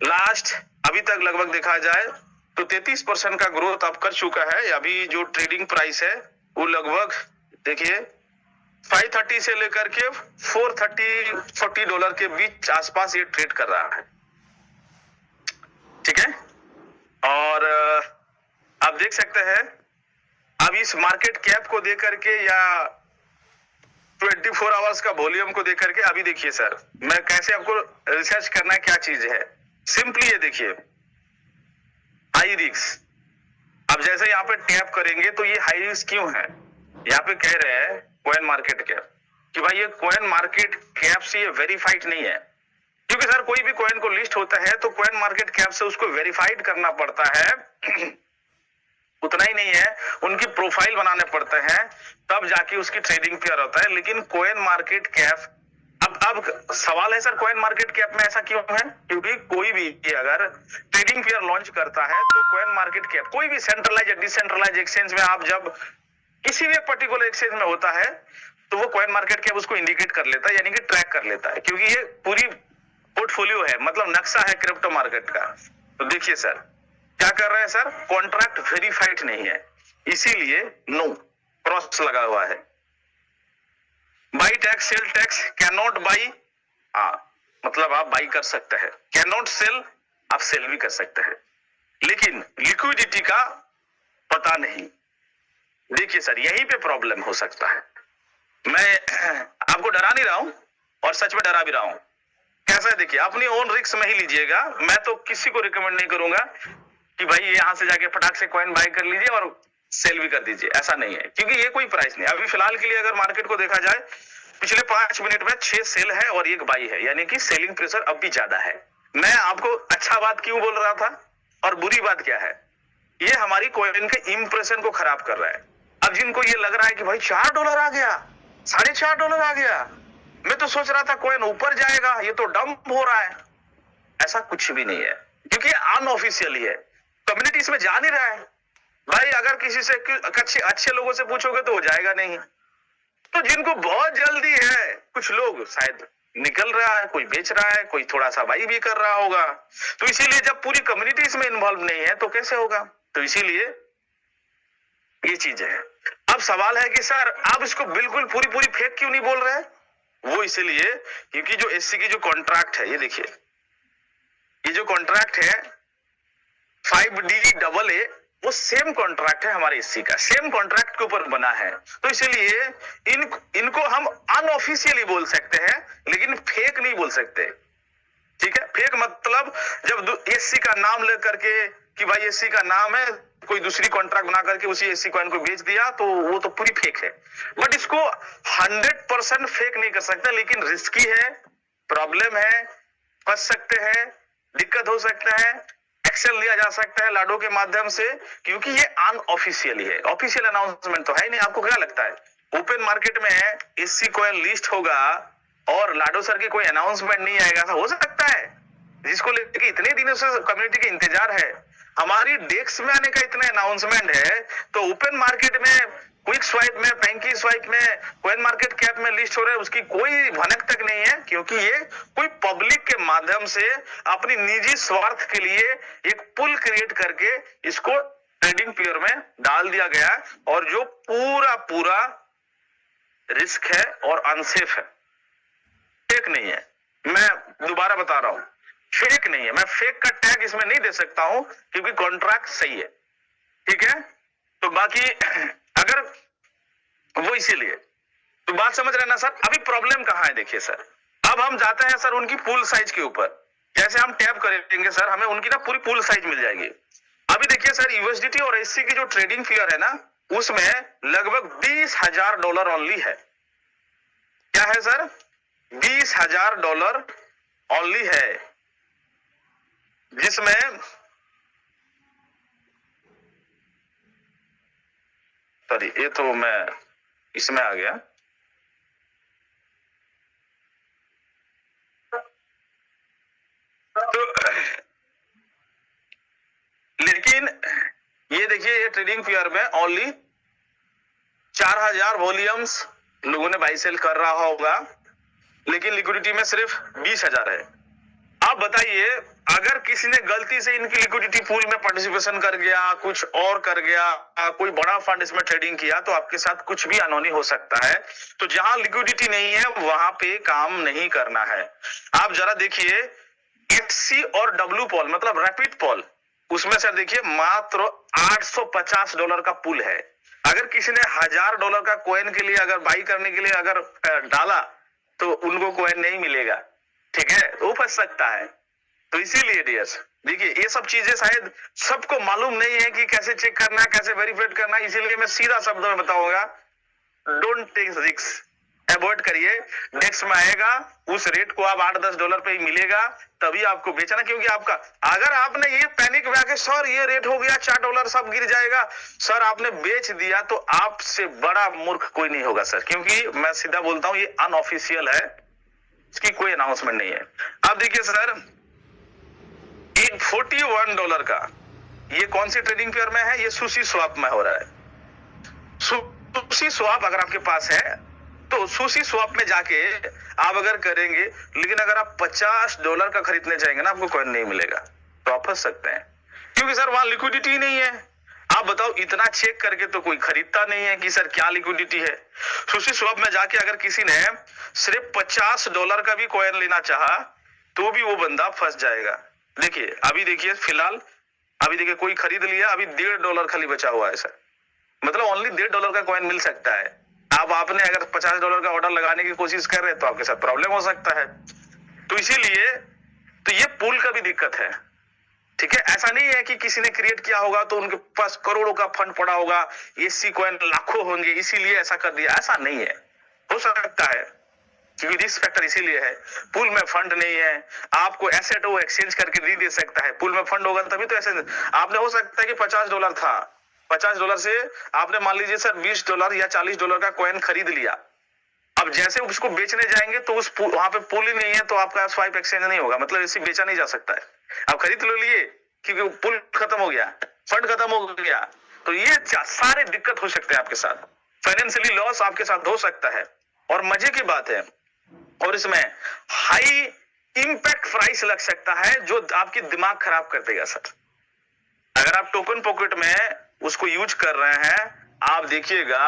लास्ट अभी तक लगभग देखा जाए तो 33% का ग्रोथ अब कर चुका है। अभी जो ट्रेडिंग प्राइस है वो लगभग देखिए 530 से लेकर के 430-40 डॉलर के बीच आसपास ये ट्रेड कर रहा है, ठीक है। और आप देख सकते हैं अब इस मार्केट कैप को देकर के या 24 आवर्स का वॉल्यूम को देकर के अभी देखिए सर, मैं कैसे आपको रिसर्च करना है क्या चीज है। सिंपली ये देखिए हाई रिस्क। अब जैसे यहाँ पे टैप करेंगे तो ये हाई रिस्क क्यों है, यहाँ पे कह रहे हैं कॉइन मार्केट कैप कि भाई ये कॉइन मार्केट कैप से ये वेरीफाइड नहीं है, क्योंकि सर कोई भी कॉइन को लिस्ट होता है तो कॉइन मार्केट कैप से उसको वेरीफाइड करना पड़ता है। उतना ही नहीं है, उनकी प्रोफाइल बनाने पड़ते हैं तब जाके उसकी ट्रेडिंग पेयर होता है। लेकिन कॉइन मार्केट कैप अब सवाल है सर कॉइन मार्केट कैप में ऐसा क्यों है, क्योंकि कोई भी अगर ट्रेडिंग पेयर लॉन्च करता है तो कॉइन मार्केट कैप कोई भी सेंट्रलाइज या डिसेंट्रलाइज एक्सचेंज में आप जब किसी भी पर्टिकुलर एक्सचेंज में होता है तो वो कॉइन मार्केट कैप उसको इंडिकेट कर लेता है, यानी कि ट्रैक कर लेता है, क्योंकि ये पूरी पोर्टफोलियो है, मतलब नक्शा है क्रिप्टो मार्केट का। तो देखिए सर क्या कर रहे हैं सर, कॉन्ट्रैक्ट वेरीफाइड नहीं है, इसीलिए नो क्रॉस लगा हुआ है। By tax sale tax can not by, मतलब आप बाई कर सकते हैं, कैन नॉट सेल आप सेल भी कर सकते हैं, लेकिन लिक्विडिटी का पता नहीं। देखिए सर यहीं पे प्रॉब्लम हो सकता है। मैं आपको डरा नहीं रहा हूं और सच में डरा भी रहा हूं। कैसा है देखिए, अपनी ओन रिस्क में ही लीजिएगा। मैं तो किसी को रिकमेंड नहीं करूंगा कि भाई यहां से जाके फटाक से कॉइन बाय कर लीजिए और सेल भी कर दीजिए, ऐसा नहीं है, क्योंकि ये कोई प्राइस नहीं। अभी फिलहाल के लिए अगर मार्केट को देखा जाए पिछले 5 मिनट में 6 सेल है और 1 बाई है, यानी कि सेलिंग प्रेशर अब भी ज्यादा है। मैं आपको अच्छा बात क्यों बोल रहा था और बुरी बात क्या है, ये हमारी कॉइन के इंप्रेशन को खराब कर रहा है। अब जिनको ये लग रहा है कि भाई $4 आ गया, $4.5 आ गया, मैं तो सोच रहा था कॉइन ऊपर जाएगा, ये तो डंप हो रहा है, ऐसा कुछ भी नहीं है, क्योंकि अनऑफिशियल है, कम्युनिटी इसमें जा नहीं रहा है। भाई अगर किसी से अच्छे लोगों से पूछोगे तो हो जाएगा नहीं। तो जिनको बहुत जल्दी है, कुछ लोग शायद निकल रहा है, कोई बेच रहा है, कोई थोड़ा सा बाई भी कर रहा होगा, तो इसीलिए जब पूरी कम्युनिटी इसमें इन्वॉल्व नहीं है तो कैसे होगा। तो इसीलिए ये चीज है। अब सवाल है कि सर आप इसको बिल्कुल पूरी फेक क्यों नहीं बोल रहे हैं, वो इसीलिए क्योंकि जो एससी की जो कॉन्ट्रैक्ट है, ये देखिए ये जो कॉन्ट्रैक्ट है 5DAA, वो सेम कॉन्ट्रैक्ट है हमारे एससी का, सेम कॉन्ट्रैक्ट के ऊपर बना है। तो इसीलिए इनको हम अनऑफिशियली बोल सकते हैं, लेकिन फेक नहीं बोल सकते, ठीक है। फेक मतलब जब एससी का नाम लेकर के कि भाई एससी का नाम है, कोई दूसरी कॉन्ट्रैक्ट बना करके उसी एससी कॉइन को बेच दिया, तो वो तो पूरी फेक है। बट इसको 100% फेक नहीं कर सकता, लेकिन रिस्की है, प्रॉब्लम है, फंस सकते हैं, दिक्कत हो सकता है, एक्शन लिया जा सकता है लाडो के माध्यम से, क्योंकि ये अनऑफिशियली है, ऑफिशियल अनाउंसमेंट तो है नहीं। आपको क्या लगता है ओपन मार्केट में एससी कॉइन लिस्ट होगा और लाडो सर की कोई अनाउंसमेंट नहीं आएगा, ऐसा हो सकता है? जिसको लेके इतने दिनों से कम्युनिटी का इंतजार है, हमारी डेस्क में आने का इतना अनाउंसमेंट है, तो ओपन मार्केट में क्विक स्वाइप में, पैंकी स्वाइप में, कॉइन मार्केट कैप में लिस्ट हो रहा है, उसकी कोई भनक तक नहीं है, क्योंकि ये कोई पब्लिक के माध्यम से अपनी निजी स्वार्थ के लिए एक पुल क्रिएट करके इसको ट्रेडिंग पेयर में डाल दिया गया, और जो पूरा रिस्क है और अनसेफ है, फेक नहीं है। मैं दोबारा बता रहा हूं, फेक नहीं है। मैं फेक का टैग इसमें नहीं दे सकता हूं, क्योंकि कॉन्ट्रैक्ट सही है, ठीक है। तो बाकी अगर वो इसीलिए तो बात समझ रहे ना सर। अभी प्रॉब्लम कहां है देखिए सर, अब हम जाते हैं सर उनकी पूल साइज के ऊपर, जैसे हम टैप करेंगे सर हमें उनकी ना पूरी पूल साइज मिल जाएगी। अभी देखिए सर यूएसडीटी और एससी की जो ट्रेडिंग फेयर है ना, उसमें लगभग $20,000 ओनली है। क्या है सर? $20,000 ओनली है, जिसमें सॉरी ये तो मैं इसमें आ गया, तो लेकिन ये देखिए ये ट्रेडिंग पेयर में ओनली 4,000 वॉल्यूम्स लोगों ने बाई सेल कर रहा होगा, लेकिन लिक्विडिटी में सिर्फ 20,000 है। आप बताइए, अगर किसी ने गलती से इनकी लिक्विडिटी पूल में पार्टिसिपेशन कर गया, कुछ और कर गया, कोई बड़ा फंड इसमें ट्रेडिंग किया, तो आपके साथ कुछ भी अनहोनी हो सकता है। तो जहां लिक्विडिटी नहीं है वहां पे काम नहीं करना है। आप जरा देखिए एससी और डब्ल्यू पॉल मतलब रैपिड पॉल, उसमें सर देखिए मात्र $850 का पुल है। अगर किसी ने $1000 का कॉइन के लिए अगर बाई करने के लिए अगर डाला तो उनको कॉइन नहीं मिलेगा, ठीक है, वो फंस सकता है। तो इसीलिए डियर्स देखिए ये सब चीजें शायद सबको मालूम नहीं है कि कैसे चेक करना है, कैसे वेरीफाइड करना है, इसीलिए मैं सीधा शब्दों में बताऊंगा, डोंट टेक रिस्क, अवॉइड करिए। नेक्स्ट में आएगा उस रेट को आप $8-10 पे ही मिलेगा तभी आपको बेचना, क्योंकि आपका अगर आपने ये पैनिक में आके सर ये रेट हो गया $4 सब गिर जाएगा, सर आपने बेच दिया, तो आपसे बड़ा मूर्ख कोई नहीं होगा सर, क्योंकि मैं सीधा बोलता हूं ये अनऑफिशियल है, इसकी कोई अनाउंसमेंट नहीं है। अब देखिए सर एक $41 का ये कौन सी ट्रेडिंग पेयर में है, ये सुशी स्वैप में हो रहा है। सुशी स्वैप अगर आपके पास है तो सुशी स्वैप में जाके आप अगर करेंगे, लेकिन अगर आप $50 का खरीदने जाएंगे ना आपको कॉइन नहीं मिलेगा, तो आप फंस सकते हैं, क्योंकि सर वहां लिक्विडिटी नहीं है। आप बताओ इतना चेक करके तो कोई खरीदता नहीं है कि सर क्या लिक्विडिटी है। सुशी स्वैप में जाके अगर किसी ने सिर्फ $50 का भी कॉइन लेना चाहा तो भी वो बंदा फंस जाएगा। देखिए अभी देखिए फिलहाल अभी देखिए कोई खरीद लिया, अभी $1.5 खाली बचा हुआ है सर, मतलब ओनली $1.5 का कॉइन मिल सकता है। अब आपने अगर $50 का ऑर्डर लगाने की कोशिश कर रहे हैं तो आपके साथ प्रॉब्लम हो सकता है। तो इसीलिए तो ये पूल का भी दिक्कत है, ठीक है। ऐसा नहीं है कि किसी ने क्रिएट किया होगा तो उनके पास करोड़ों का फंड पड़ा होगा, एससी कॉइन लाखों होंगे इसीलिए ऐसा कर दिया, ऐसा नहीं है। हो सकता है क्योंकि रिस्क फैक्टर इसीलिए है, पूल में फंड नहीं है, आपको एसेट वो एक्सचेंज करके नहीं दे सकता है। पूल में फंड होगा तभी तो ऐसे आपने हो सकता है कि $50 था, $50 से आपने मान लीजिए सर $20 या $40 का कॉइन खरीद लिया। अब जैसे उसको बेचने जाएंगे तो उस वहां पे पूल ही नहीं है तो आपका स्वाइप एक्सचेंज नहीं होगा, मतलब ऐसे बेचा नहीं जा सकता है। आप खरीद लो लिए क्योंकि पुल खत्म हो गया, फंड खत्म हो गया, तो ये सारे दिक्कत हो सकते हैं आपके साथ, फाइनेंशियली लॉस आपके साथ हो सकता है। और मजे की बात है, और इसमें हाई इंपैक्ट प्राइस लग सकता है जो आपकी दिमाग खराब कर देगा सर। अगर आप टोकन पॉकेट में उसको यूज कर रहे हैं, आप देखिएगा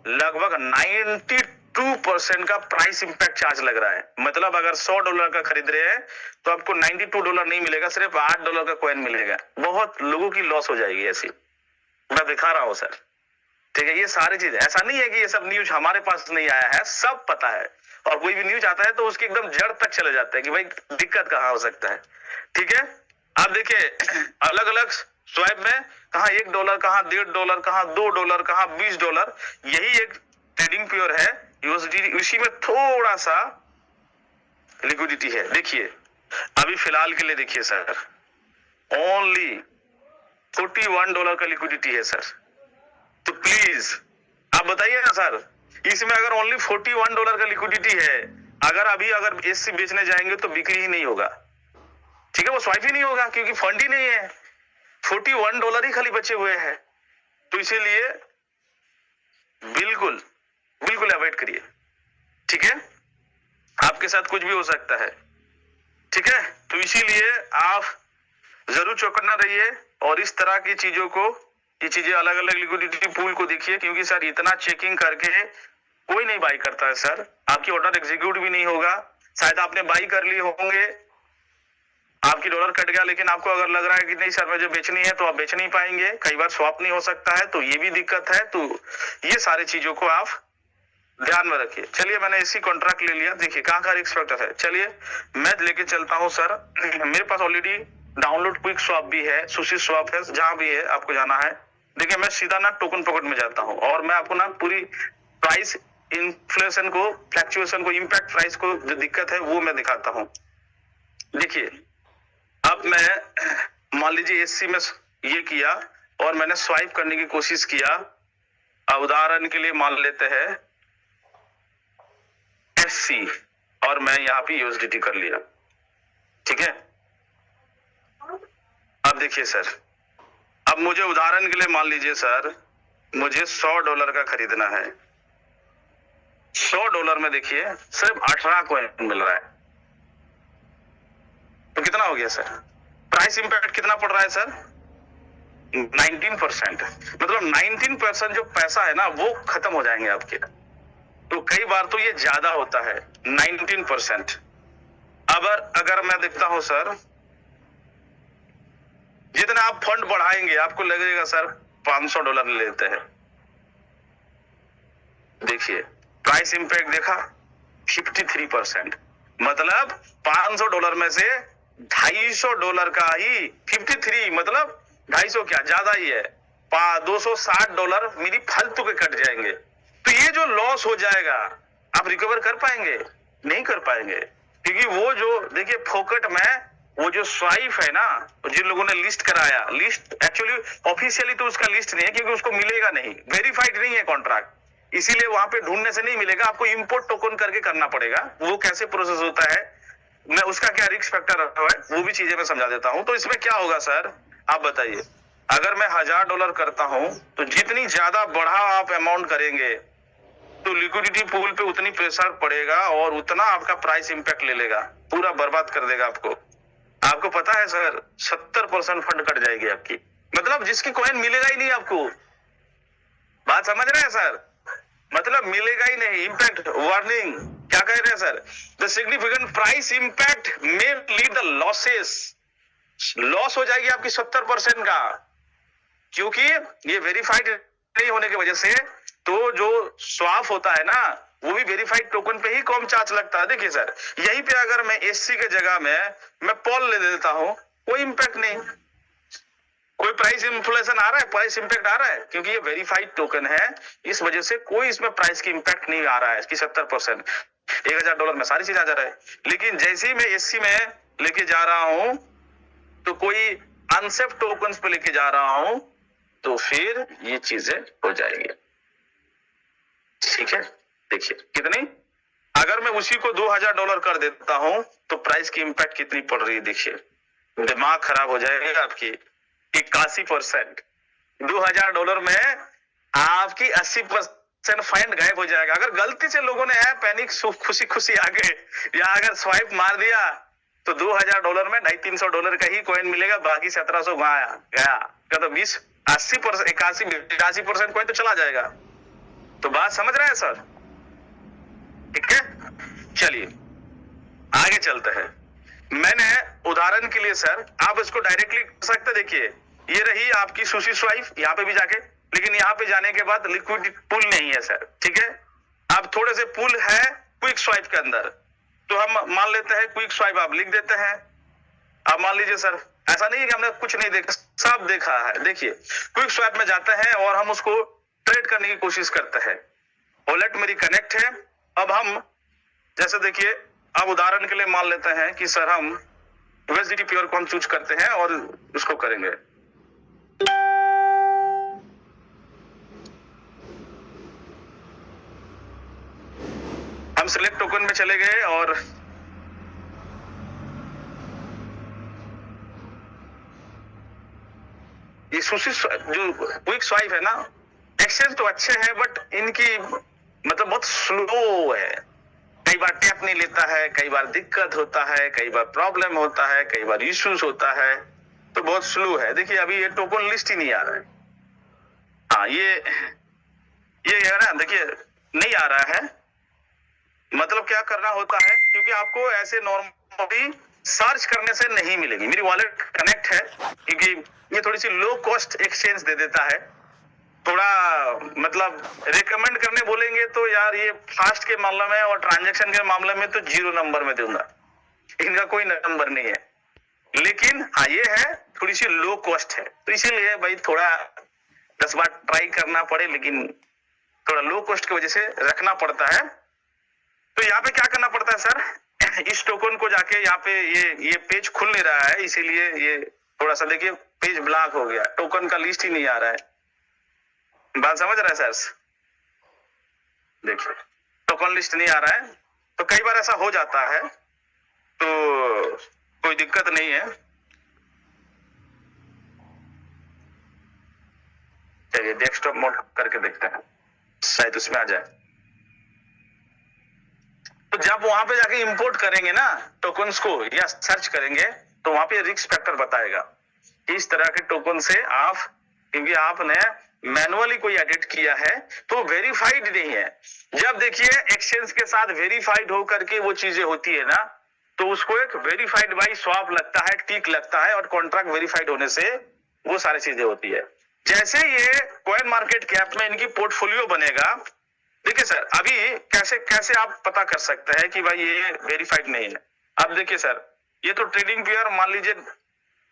लगभग 92% का प्राइस इंपैक्ट चार्ज लग रहा है। मतलब अगर $100 का खरीद रहे हैं तो आपको $92 नहीं मिलेगा, सिर्फ $8 का कॉइन मिलेगा। बहुत लोगों की लॉस हो जाएगी ऐसी, मैं दिखा रहा हूं सर, ठीक है। ये सारी चीज ऐसा नहीं है कि ये सब न्यूज हमारे पास नहीं आया है, सब पता है, और कोई भी न्यूज आता है तो उसकी एकदम जड़ तक चले जाते हैं कि भाई दिक्कत कहां हो सकता है, ठीक है। आप देखिए अलग अलग स्वैप में कहां $1, कहां $1.5, कहां $2, कहां $20, यही एक ट्रेडिंग पेयर है यूएसडी, उसी में थोड़ा सा लिक्विडिटी है। देखिए अभी फिलहाल के लिए देखिए सर ओनली $41 का लिक्विडिटी है सर। तो प्लीज आप बताइए ना सर, इसमें अगर ओनली $41 का लिक्विडिटी है, अगर एससी बेचने जाएंगे तो बिक्री ही नहीं होगा, ठीक है, वो स्वाइप ही नहीं होगा क्योंकि फंड ही नहीं है, $41 ही खाली बचे हुए हैं। तो इसीलिए बिल्कुल बिल्कुल अवॉइड करिए, ठीक है, आपके साथ कुछ भी हो सकता है, ठीक है। तो इसीलिए आप जरूर चौकन्ना रहिए और इस तरह की चीजों को, ये चीजें अलग अलग लिक्विडिटी पूल को देखिए, क्योंकि सर इतना चेकिंग करके कोई नहीं बाई करता है सर, आपकी ऑर्डर एग्जीक्यूट भी नहीं होगा। शायद आपने बाई कर लिए होंगे, आपकी डॉलर कट गया, लेकिन आपको अगर लग रहा है कि नहीं सर मुझे बेचनी है तो आप बेच नहीं पाएंगे, कई बार स्वैप नहीं हो सकता है, तो ये भी दिक्कत है। तो ये सारी चीजों को आप ध्यान में रखिए। चलिए मैंने इसी कॉन्ट्रैक्ट ले लिया, देखिए कहाँ का रिस्क फैक्टर है, चलिए मैं लेके चलता हूँ सर। मेरे पास ऑलरेडी डाउनलोड क्विक स्वैप भी है, सुशी स्वैप है, जहां भी है आपको जाना है। देखिए मैं सीधा ना टोकन पॉकेट में जाता हूँ और मैं आपको ना पूरी प्राइस इन्फ्लेशन को, फ्लक्चुएशन को, इंपैक्ट प्राइस को जो दिक्कत है वो मैं दिखाता हूँ। देखिए अब मैं मान लीजिए एससी में ये किया और मैंने स्वाइप करने की कोशिश किया, अब उदाहरण के लिए मान लेते हैं एससी और मैं यहाँ पे यूएसडीटी कर लिया, ठीक है। अब देखिए सर, अब मुझे उदाहरण के लिए मान लीजिए सर मुझे $100 का खरीदना है, $100 में देखिए सिर्फ 18 कॉइन मिल रहा है, तो कितना हो गया सर? प्राइस इंपैक्ट कितना पड़ रहा है सर? 19%। मतलब 19% जो पैसा है ना वो खत्म हो जाएंगे आपके। तो कई बार तो ये ज्यादा होता है 19%। अब अगर मैं देखता हूं सर, जितना आप फंड बढ़ाएंगे आपको लगेगा सर $500 लेते हैं। देखिए प्राइस इंपैक्ट देखा 53%, मतलब $500 में से $250 का ही 53, मतलब 250 क्या ज्यादा ही है, $260 मेरी फालतू के कट जाएंगे। तो ये जो लॉस हो जाएगा आप रिकवर कर पाएंगे? नहीं कर पाएंगे, क्योंकि वो जो देखिए फोकट में वो जो स्वाइप है ना, जिन लोगों ने लिस्ट कराया, लिस्ट एक्चुअली ऑफिशियली तो उसका लिस्ट नहीं है क्योंकि उसको मिलेगा नहीं, वेरीफाइड नहीं है कॉन्ट्रैक्ट, इसीलिए वहां पे ढूंढने से नहीं मिलेगा, आपको इंपोर्ट टोकन करके करना पड़ेगा। वो कैसे प्रोसेस होता है, मैं उसका क्या रिस्क फैक्टर है वो भी चीजें मैं समझा देता हूं। तो इसमें क्या होगा सर आप बताइए, अगर मैं $1000 करता हूं तो जितनी ज्यादा बढ़ा आप अमाउंट करेंगे तो लिक्विडिटी पूल पे उतनी प्रेशर पड़ेगा और उतना आपका प्राइस इंपैक्ट ले लेगा, पूरा बर्बाद कर देगा आपको। आपको पता है सर 70% फंड कट जाएगी आपकी, मतलब जिसकी कॉइन मिलेगा ही नहीं आपको। बात समझ रहे हैं सर? मतलब मिलेगा ही नहीं। इंपैक्ट वार्निंग क्या कह रहे हैं sir? The significant price impact may lead the losses. Loss हो जाएगी आपकी 70% का, क्योंकि ये वेरीफाइड नहीं होने की वजह से। तो जो स्वाप होता है ना वो भी वेरीफाइड टोकन पे ही कम चार्ज लगता है। देखिए सर यहीं पे अगर मैं एससी के जगह में मैं पॉल ले देता हूं, कोई इंपैक्ट नहीं, कोई प्राइस इन्फ्लेशन आ रहा है, प्राइस इंपैक्ट आ रहा है, क्योंकि ये वेरीफाइड टोकन है, इस वजह से कोई इसमें प्राइस की इंपैक्ट नहीं आ रहा है इसकी 70%। $1000 में सारी चीज आ जा रहा है। लेकिन जैसे ही मैं एससी में लेके जा रहा हूं तो कोई अनसेफ टोकन पे लेके जा रहा हूं तो फिर ये चीजें हो जाएंगी। ठीक है, देखिए कितनी, अगर मैं उसी को $2000 कर देता हूं तो प्राइस की इंपैक्ट कितनी पड़ रही है, देखिए दिमाग खराब हो जाएगा आपकी। 81%, $2000 में आपकी 80% फाइंड गायब हो जाएगा। अगर गलती से लोगों ने पैनिक खुशी खुशी आ गए या अगर स्वाइप मार दिया तो $2000 में $250-300 का ही कॉइन मिलेगा, बाकी 1700 गया तो 80%, 81% कॉइन तो चला जाएगा। तो बात समझ रहे हैं सर? ठीक है, चलिए आगे चलते हैं। मैंने उदाहरण के लिए सर आप इसको डायरेक्टली कर सकते, देखिए ये रही आपकी सुशी स्वाइप यहाँ पे भी जाके, लेकिन यहाँ पे जाने के बाद लिक्विड पुल नहीं है सर। ठीक है, अब थोड़े से पुल है क्विक स्वाइप के अंदर, तो हम मान लेते हैं क्विक स्वाइप आप लिख देते हैं। अब मान लीजिए सर ऐसा नहीं है कि हमने कुछ नहीं देखा, सब देखा है। देखिए क्विक स्वाइप में जाते हैं और हम उसको ट्रेड करने की कोशिश करते हैं। वॉलेट मेरी कनेक्ट है। अब हम जैसे देखिए, अब उदाहरण के लिए मान लेते हैं कि सर हम यूएसडीटी प्योर कॉइन चूज करते हैं और उसको करेंगे। हम सिलेक्ट टोकन में चले गए और ये सुशी जो क्विक स्वाइप है ना, एक्सचेंज तो अच्छे हैं बट इनकी मतलब बहुत स्लो है। कई बार टैप नहीं लेता है, कई बार दिक्कत होता है, कई बार प्रॉब्लम होता है, कई बार इश्यूज होता है, तो बहुत स्लो है। देखिए अभी ये टोकन लिस्ट ही नहीं आ रहा है। हाँ ये है ना, देखिए नहीं आ रहा है। मतलब क्या करना होता है, क्योंकि आपको ऐसे नॉर्मली सर्च करने से नहीं मिलेगी। मेरी वॉलेट कनेक्ट है क्योंकि ये थोड़ी सी लो कॉस्ट एक्सचेंज दे देता है। थोड़ा मतलब रिकमेंड करने बोलेंगे तो यार ये फास्ट के मामले में और ट्रांजैक्शन के मामले में तो 0 नंबर में दूंगा, इनका कोई नंबर नहीं है। लेकिन हाँ ये है थोड़ी सी लो कॉस्ट है, तो इसीलिए भाई थोड़ा 10 बार ट्राई करना पड़े, लेकिन थोड़ा लो कॉस्ट की वजह से रखना पड़ता है। तो यहाँ पे क्या करना पड़ता है सर, इस टोकन को जाके यहाँ पे ये पेज खुल नहीं रहा है, इसीलिए ये थोड़ा सा देखिए पेज ब्लॉक हो गया, टोकन का लिस्ट ही नहीं आ रहा है। बात समझ रहा है सर? देखिए टोकन लिस्ट नहीं आ रहा है, तो कई बार ऐसा हो जाता है, तो कोई दिक्कत नहीं है। चलिए डेस्कटॉप मोड करके देखते हैं, शायद उसमें आ जाए। तो जब वहां पे जाके इंपोर्ट करेंगे ना टोकन्स को या सर्च करेंगे, तो वहां पे रिस्क फैक्टर बताएगा इस तरह के टोकन से आप, क्योंकि आपने मैनुअली कोई एडिट किया है तो वेरीफाइड नहीं है। जब देखिए एक्सचेंज के साथ वेरीफाइड होकर के वो चीजें होती है ना, तो उसको एक वेरीफाइड बाय स्वैप लगता है, टिक लगता है, और कॉन्ट्रैक्ट वेरीफाइड होने से वो सारी चीजें होती है। जैसे ये कॉइन मार्केट कैप में इनकी पोर्टफोलियो बनेगा, देखिए सर अभी कैसे कैसे आप पता कर सकते हैं कि भाई ये वेरीफाइड नहीं है। अब देखिए सर, ये तो ट्रेडिंग पेयर, मान लीजिए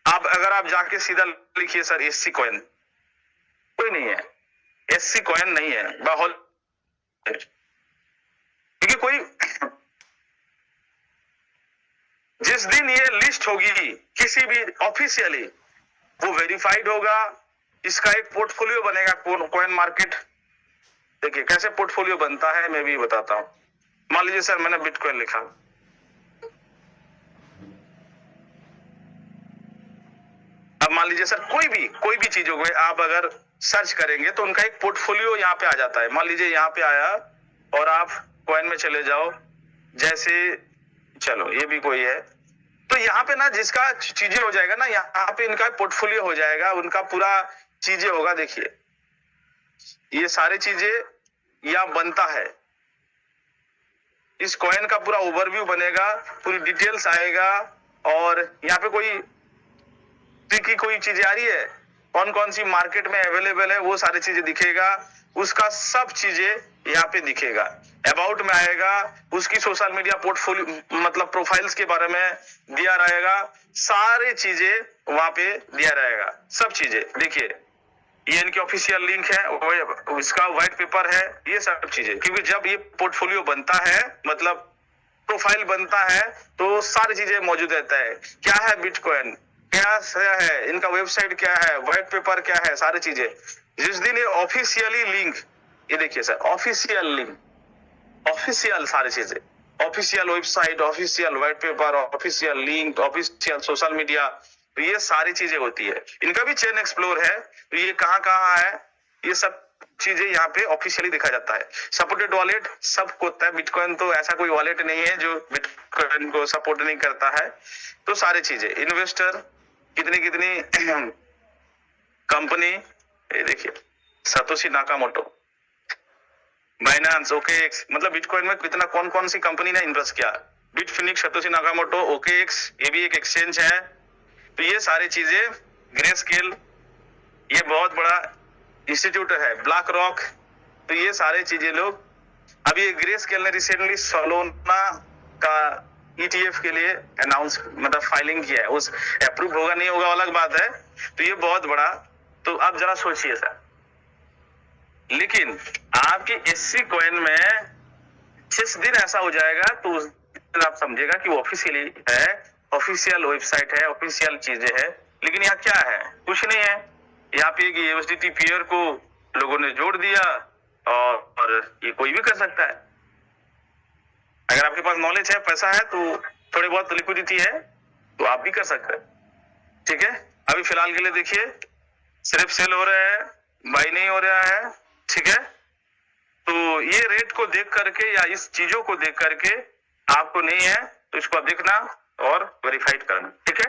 आप अगर आप जाके सीधा लिखिए सर एससी कॉइन, कोई नहीं है, एससी कॉइन नहीं है बाहुल, क्योंकि कोई जिस दिन ये लिस्ट होगी किसी भी ऑफिशियली, वो वेरीफाइड होगा, इसका एक पोर्टफोलियो बनेगा कॉइन मार्केट। देखिए कैसे पोर्टफोलियो बनता है मैं भी बताता हूं। मान लीजिए सर मैंने बिटकॉइन लिखा, अब मान लीजिए सर कोई भी चीजों को आप अगर सर्च करेंगे तो उनका एक पोर्टफोलियो यहाँ पे आ जाता है। मान लीजिए यहाँ पे आया और आप कॉइन में चले जाओ, जैसे चलो ये भी कोई है, तो यहाँ पे ना जिसका चीजें हो जाएगा ना, यहाँ पे इनका पोर्टफोलियो हो जाएगा, उनका पूरा चीजें होगा। देखिए ये सारी चीजें यहाँ बनता है, इस कॉइन का पूरा ओवरव्यू बनेगा, पूरी डिटेल्स आएगा, और यहाँ पे कोई चीजें आ रही है, कौन कौन सी मार्केट में अवेलेबल है वो सारी चीजें दिखेगा, उसका सब चीजें यहाँ पे दिखेगा। अबाउट में आएगा, उसकी सोशल मीडिया पोर्टफोलियो मतलब प्रोफाइल्स के बारे में दिया रहेगा, सारी चीजें वहां पे दिया रहेगा, सब चीजें। देखिए ये इनकी ऑफिशियल लिंक है, इसका व्हाइट पेपर है, ये सब चीजें। क्योंकि जब ये पोर्टफोलियो बनता है मतलब प्रोफाइल बनता है तो सारी चीजें मौजूद रहता है। क्या है बिटकॉइन, क्या है इनका वेबसाइट, क्या है व्हाइट पेपर, क्या है सारी चीजें। जिस दिन ये ऑफिशियली लिंक, ये देखिए सर ऑफिशियल लिंक, ऑफिशियल सारी चीजें, official website, official white paper, official link, official social media, तो ये सारी चीजें होती है। इनका भी चेन एक्सप्लोर है, तो ये कहाँ कहाँ है, ये सब चीजें यहाँ पे ऑफिशियली दिखा जाता है। सपोर्टेड वॉलेट सबको होता है, बिटकॉइन तो ऐसा कोई वॉलेट नहीं है जो बिटकॉइन को सपोर्ट नहीं करता है। तो सारी चीजें, इन्वेस्टर कितनी कितनी कंपनी, ये देखिए सातोशी नाकामोटो, बाइनेंस, ओकेएक्स, मतलब बिटकॉइन में कितना कौन कौन सी कंपनी ने इन्वेस्ट किया, बिटफिनिक्स, सातोशी नाकामोटो, ओकेएक्स, ये भी एक एक्सचेंज है। तो ये सारी चीजें, ग्रेस्केल, ये बहुत बड़ा इंस्टीट्यूट है, ब्लैक रॉक, तो ये सारे चीजें लोग, अभी ग्रेस्केल ने रिसेंटली सोलोना का ETF के लिए अनाउंस मतलब फाइलिंग किया है, उस अप्रूव होगा नहीं होगा अलग बात है। तो ये बहुत बड़ा, तो आप जरा सोचिए सर, लेकिन आपके एससी कॉइन में जिस दिन ऐसा हो जाएगा तो उस दिन आप समझेगा कि वो ऑफिशियली है, ऑफिशियल वेबसाइट है, ऑफिशियल चीजें है। लेकिन यहाँ क्या है, कुछ नहीं है। यहाँ पे एक USDT पेयर को लोगों ने जोड़ दिया, और ये कोई भी कर सकता है। अगर आपके पास नॉलेज है, पैसा है, तो थोड़ी बहुत लिक्विडिटी है, तो आप भी कर सकते हैं। ठीक है, अभी फिलहाल के लिए देखिए सिर्फ सेल हो रहा है, बाई नहीं हो रहा है। ठीक है, तो ये रेट को देख करके या इस चीजों को देख करके आपको नहीं है तो इसको आप देखना और वेरीफाइड करना। ठीक है,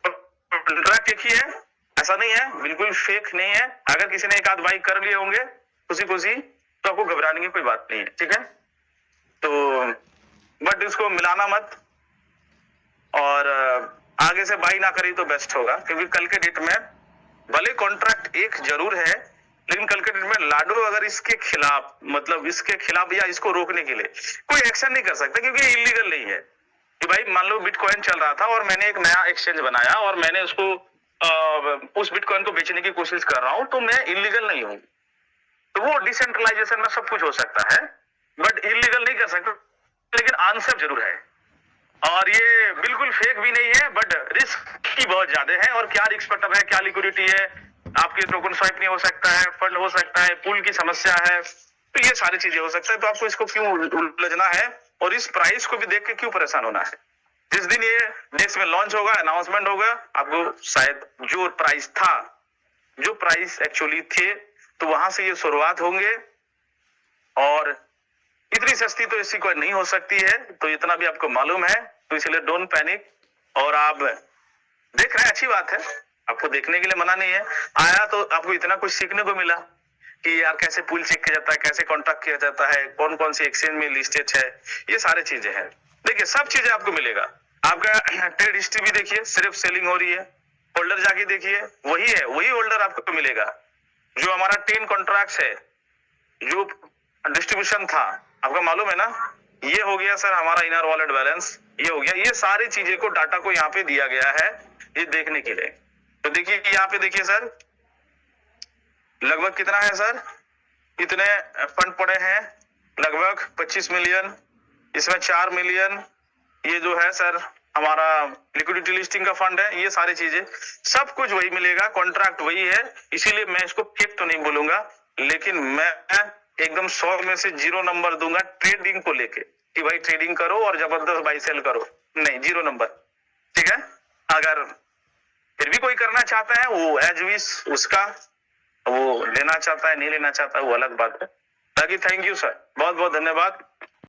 कॉन्ट्रैक्ट एक ही है, ऐसा नहीं है, बिल्कुल फेक नहीं है। अगर किसी ने एक आध बाई कर लिए होंगे खुशी तो आपको घबराने की कोई बात नहीं है। ठीक है, तो बट इसको मिलाना मत, और आगे से बाई ना करी तो बेस्ट होगा। क्योंकि कल के डेट में भले कॉन्ट्रैक्ट एक जरूर है, लेकिन कल के डेट में लाडू अगर इसके खिलाफ मतलब इसके खिलाफ या इसको रोकने के लिए कोई एक्शन नहीं कर सकता, क्योंकि ये इलीगल नहीं है। कि भाई मान लो बिटकॉइन चल रहा था और मैंने एक नया एक्सचेंज बनाया और मैंने उसको उस बिटकॉइन को बेचने की कोशिश कर रहा हूं, तो मैं इलीगल नहीं हूं। तो वो डिसेंट्रलाइजेशन में सब कुछ हो सकता है, बट इलीगल नहीं कर सकते, लेकिन आंसर जरूर है। और ये बिल्कुल फेक भी नहीं है, बट रिस्क ही बहुत ज्यादा है। और क्या रिस्क पटअप है, क्या लिक्विडिटी है, आपके टोकन स्वाइप नहीं हो सकता है, फंड हो सकता है, पूल की समस्या है, तो ये सारी चीजें हो सकता है। तो आपको इसको क्यों उलझना है और इस प्राइस को भी देख के क्यों परेशान होना है। जिस दिन ये डेस्क में लॉन्च होगा, अनाउंसमेंट होगा, आपको शायद जो प्राइस था, जो प्राइस एक्चुअली थे, तो वहां से ये शुरुआत होंगे। और इतनी सस्ती तो ऐसी कोई नहीं हो सकती है, तो इतना भी आपको मालूम है। तो इसलिए डोंट पैनिक, और आप देख रहे हैं, अच्छी बात है, आपको देखने के लिए मना नहीं है। आया तो आपको इतना कुछ सीखने को मिला कि यार कैसे पूल चेक किया जाता है, कैसे कॉन्ट्रैक्ट किया जाता है, कौन कौन सी एक्सचेंज में लिस्टेड है, ये सारी चीजें हैं। देखिए सब चीजें आपको मिलेगा। आपका ट्रेड हिस्ट्री भी देखिए, सिर्फ सेलिंग हो रही है। होल्डर जाके देखिए, वही है, वही होल्डर आपको मिलेगा। जो हमारा 10 कॉन्ट्रैक्ट है, जो डिस्ट्रीब्यूशन था, आपका मालूम है ना, ये हो गया सर हमारा इनर वॉलेट बैलेंस, ये हो गया। ये सारी चीजें को डाटा को यहाँ पे दिया गया है ये देखने के लिए। तो देखिए यहाँ पे देखिए सर, लगभग कितना है सर, इतने फंड पड़े हैं, लगभग 25 मिलियन, इसमें 4 मिलियन ये जो है सर हमारा लिक्विडिटी लिस्टिंग का फंड है। ये सारी चीजें सब कुछ वही मिलेगा, कॉन्ट्रैक्ट वही है। इसीलिए मैं इसको फेक तो नहीं बोलूंगा, लेकिन मैं एकदम 100 में से 0 नंबर दूंगा ट्रेडिंग को लेके कि भाई ट्रेडिंग करो और जबरदस्त बाई सेल करो, नहीं 0 नंबर। ठीक है, अगर फिर भी कोई करना चाहता है वो एज विश, उसका वो लेना चाहता है नहीं लेना चाहता है वो अलग बात है। बाकी थैंक यू सर, बहुत बहुत धन्यवाद।